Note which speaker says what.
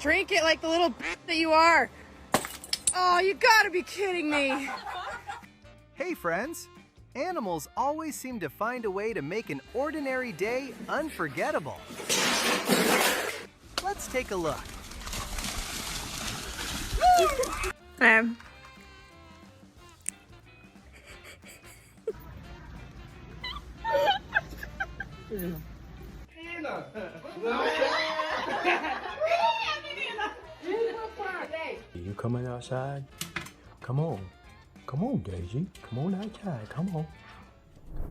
Speaker 1: drink it like the little that you are. Oh, you gotta be kidding me.
Speaker 2: Hey friends, animals always seem to find a way to make an ordinary day unforgettable. Let's take a look.
Speaker 3: You coming outside? Come on. Come on, Daisy. Come on outside. Come on.